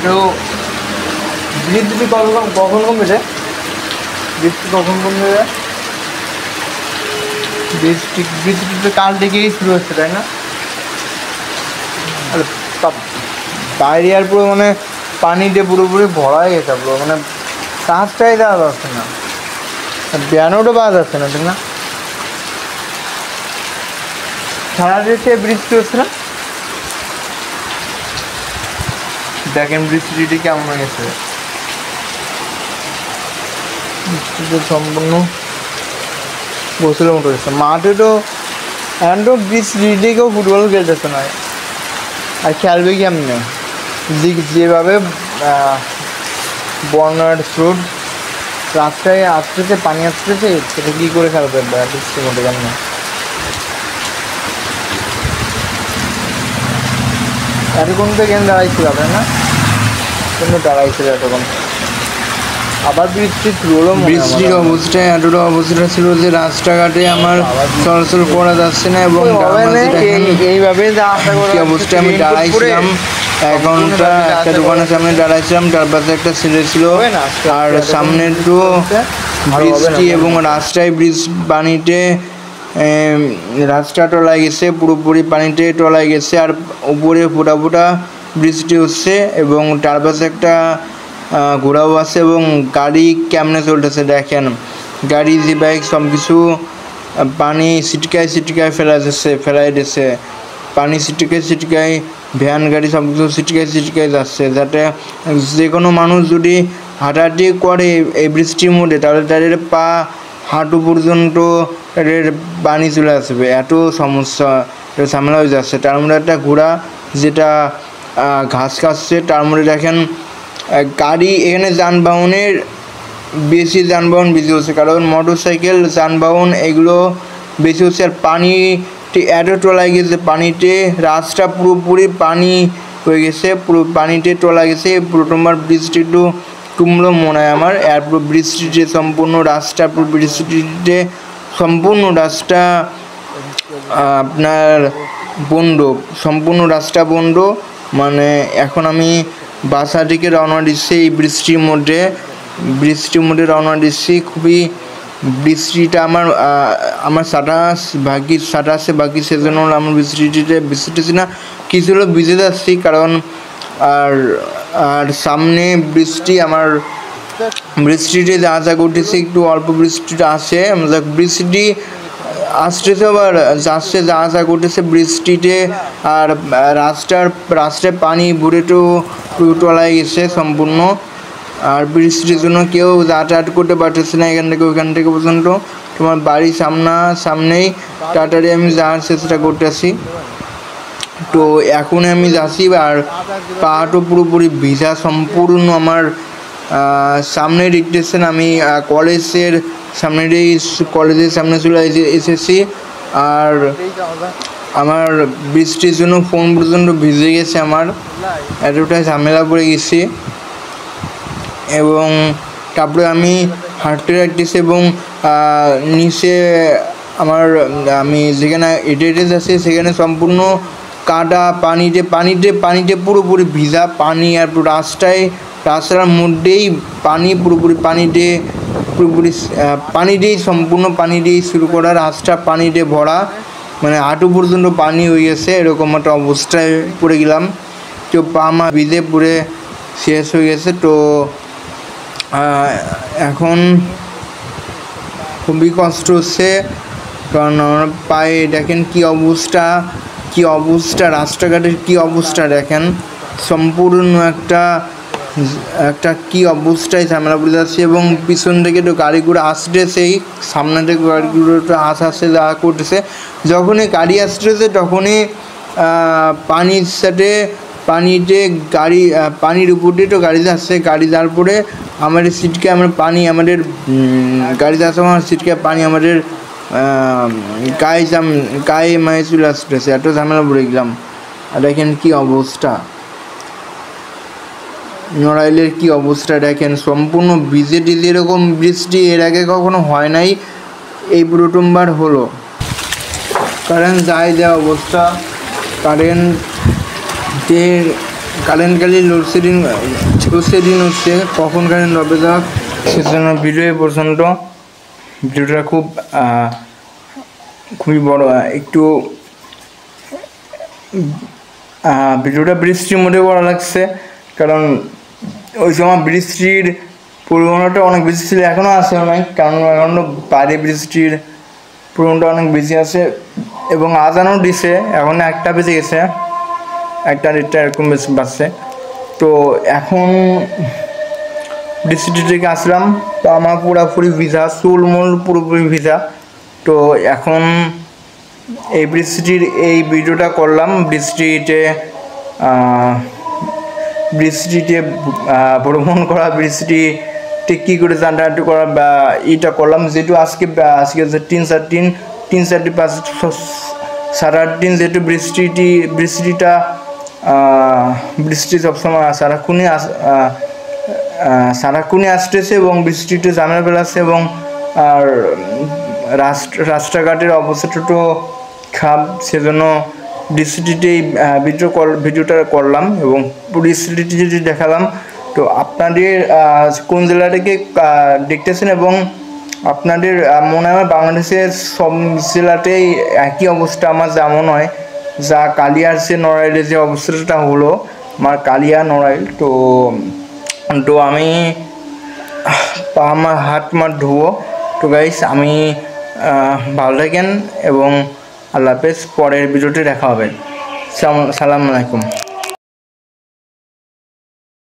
তো বৃষ্টি কখন কমবে রে? বৃষ্টি কখন কমবে রে? বৃষ্টি কাল থেকেই শুরু হচ্ছে, তাই না? বাইরে আর পুরো মানে পানিতে পুরোপুরি ভরা হয়ে গেছে পুরো, মানে কাজটাই দেওয়া যাচ্ছে না, ব্যানোটা পাওয়া যাচ্ছে না, ঠিক না? সারা দেশে বৃষ্টি হচ্ছে না, দেখেন বৃষ্টিটি কেমন হয়ে গেছে। বৃষ্টিতে সম্পূর্ণ গোসলের মতো হয়েছে মাঠে। তো এখন তো বৃষ্টিতে কেউ ফুটবল খেলতেছে না, আর খেলবে কেমনে? যেভাবে বন্যার স্রোত রাস্তায় আসতেছে, পানি আসতেছে, সেটা কী করে খেলবে বৃষ্টির মধ্যে কেমনে? এতক্ষণ তো কেন দাঁড়াইছিল আপনার না? কিন্তু দাঁড়াইছিল এতক্ষণ, আবার বৃষ্টি শুরু হলো। বৃষ্টির অবস্থায় এতটা অবস্থা ছিল যে রাস্তাঘাটে আমার চলাচল করা যাচ্ছে না, এবং এইভাবে কি অবস্থায় আমি দাঁড়াইছিলাম 1 ঘন্টা একটা দোকানের সামনে দাঁড়াইছিলাম, তার পাশে একটা ছেলে ছিল, আর সামনে একটু বৃষ্টি এবং রাস্তায় পানিতে রাস্তা টলায় গেছে, পুরোপুরি পানিতে টলায় গেছে, আর উপরে ফোটা ফোটা বৃষ্টি হচ্ছে, এবং তার পাশে একটা ঘোড়াও আছে, এবং গাড়ি কেমনে চলতেছে দেখেন, গাড়ি যে বাইক সব কিছু পানি ছিটকায় ফেলাই দিচ্ছে, পানি ছিটকায় ভ্যান গাড়ি সব কিছু ছিটকায় যাচ্ছে, যাতে যে কোনো মানুষ যদি হাঁটাহাঁটি করে এই বৃষ্টির মধ্যে, তাহলে তাদের পা হাঁটু পর্যন্ত তাদের পানি চলে আসবে, এত সমস্যা ঝামেলা হয়ে যাচ্ছে। তার মধ্যে একটা ঘোড়া যেটা ঘাস খাচ্ছে, তার মধ্যে দেখেন গাড়ি, এখানে বেশি যানবাহন বেশি হচ্ছে, কারণ মোটর সাইকেল যানবাহন এগুলো বেশি হচ্ছে, আর পানিতে এত টলায় গেছে, পানিতে রাস্তা পুরোপুরি পানি হয়ে গেছে, পুরো পানিতে টলা গেছে। প্রথমবার বৃষ্টি একটু কমলো মনে হয় আমার, আর পুরো বৃষ্টিতে সম্পূর্ণ রাস্তা আপনার বন্ধ, সম্পূর্ণ রাস্তা বন্ধ। মানে এখন আমি বাসা থেকে রওনা দিচ্ছি এই বৃষ্টির মধ্যে রওনা দিচ্ছি। খুবই বৃষ্টিটা আমার ছাতা আছে বাকি, সেজন্য আমার বৃষ্টিতে না কিছু হলো ভিজে যাচ্ছি, কারণ আর সামনে বৃষ্টিতে যা করতেছি, একটু অল্প বৃষ্টিটা আসে, বৃষ্টি আসতেছে আবার যাচ্ছে, যা করতেছে বৃষ্টিতে, আর রাস্তায় পানি ভরে তো টলায় গেছে সম্পূর্ণ, আর বৃষ্টির জন্য কেউ যাতায়াত করতে পারতেছে না এখান থেকে ওইখান থেকে পর্যন্ত। তোমার বাড়ির সামনেই তাড়াতাড়ি আমি যাওয়ার চেষ্টা করতেছি। তো এখন আমি যাচ্ছি, আর পাহাড়ও পুরোপুরি ভিজা সম্পূর্ণ। আমার সামনে দেখতেছেন আমি কলেজের সামনে চলে এসেছি, আর আমার বৃষ্টির জন্য ফোন পর্যন্ত ভিজে গেছে, আমার এতটাই ঝামেলা পড়ে গেছি। এবং তারপরে আমি হাঁটতে থাকতেছি, এবং নিচে আমি যেখানে হেঁটে যাচ্ছি সেখানে সম্পূর্ণ কাদা, পানিতে পুরোপুরি ভিজা পানি, আর রাস্তার মধ্যেই পানি, পুরোপুরি সম্পূর্ণ পানি দিয়েই শুরু করা, রাস্তা পানিতে ভরা, মানে হাঁটু পর্যন্ত পানি হয়ে গেছে, এরকম একটা অবস্থায় পড়ে গেলাম। তো পা মা ভিজে পুরে শেষ হয়ে গেছে। তো এখন খুবই কষ্ট হচ্ছে, কারণ আমার পায়ে দেখেন কি অবস্থা, রাস্তাঘাটের কি অবস্থা দেখেন, সম্পূর্ণ একটা কি অবস্থায় ঝামেলা পড়ে যাচ্ছে। এবং পিছন থেকে তো গাড়িগুলো আসতেছেই, সামনে থেকে গাড়িগুলো তো আসছে যা করতেছে, যখনই গাড়ি আসতেছে তখনই পানির সাথে পানির উপর দিয়ে তো গাড়ি যাচ্ছে, গাড়ি যাওয়ার পরে আমাদের সিটকে আমাদের গাড়ি যাওয়ার সময় সিটকে পানি আমাদের গায়ে মায়ে চলে আসতেছে, এত ঝামেলা পড়ে গেলাম। আর দেখেন কি অবস্থা, নড়াইলের কি অবস্থা দেখেন, সম্পূর্ণ ভিজে এরকম বৃষ্টি এর আগে কখনো হয় নাই, এই প্রথমবার হলো। কারেন্ট যায় অবস্থা, কারেন্টের কারেন্টকালি লোডশেডিং হচ্ছে, কখন কারেন্ট হবে তা সেজন্য ভিডিও পর্যন্ত। ভিডিওটা খুবই বড়, একটু ভিডিওটা বৃষ্টির মধ্যে করা লাগছে, কারণ ওই সময় বৃষ্টির পরিমাণটা অনেক বেশি ছিল, এখনও আছে অনেক, কারণ এখনও বাইরে বৃষ্টির পরিমাণটা অনেক বেশি আছে এবং আজানও দিছে, এখন 1টা বেজে গেছে, 1টা 1:30 এরকম বেশি বাজছে। তো এখন বৃষ্টি থেকে আসলাম, তো আমার পুরোপুরি ভিজা, চুলমুল পুরোপুরি ভিজা। তো এখন এই এই ভিডিওটা করলাম বৃষ্টিতে ভ্রমণ করা, বৃষ্টিতে কী করে চাঁদাহাটি করা বা এটা করলাম, যেহেতু আজকে যে 3-4 সারা দিন যেহেতু বৃষ্টি সবসময় সারাক্ষণই আসতেছে এবং বৃষ্টিতে ঝামেলা ফেলাচ্ছে এবং আর রাস্তাঘাটের অবস্থাটা খারাপ, সেজন্য বৃষ্টিতে ভিডিওটা করলাম এবং পরিস্থিতি যদি দেখালাম। তো আপনাদের কোন জেলা থেকে দেখতেছেন এবং আপনাদের মনে হয় বাংলাদেশের সব জেলাতেই একই অবস্থা আমার যেমন হয়, যা কালিয়ার সে নড়াইলের যে অবস্থাটা হলো, আমার কালিয়া নড়াইল। তো আমি আমার হাত ধুবো। তো গাইস, আমি ভালো থাকেন এবং আল্লাহ হাফেজ, পরের ভিডিওতে দেখা হবে। সালাম আলাইকুম।